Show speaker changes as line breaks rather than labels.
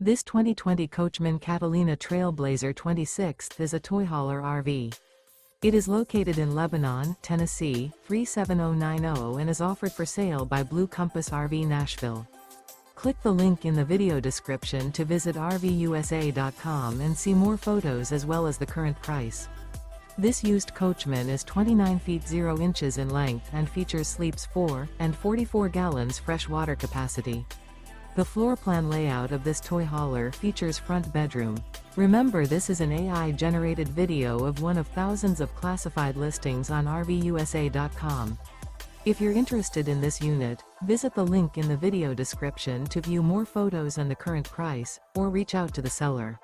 This 2020 Coachmen Catalina Trail Blazer 26 is a toy hauler RV. It is located in Lebanon, Tennessee, 37090 and is offered for sale by Blue Compass RV Nashville. Click the link in the video description to visit RVUSA.com and see more photos as well as the current price. This used Coachman is 29 feet 0 inches in length and features sleeps 4 and 44 gallons fresh water capacity. The floor plan layout of this toy hauler features front bedroom. Remember, this is an AI-generated video of one of thousands of classified listings on RVUSA.com. If you're interested in this unit, visit the link in the video description to view more photos and the current price, or reach out to the seller.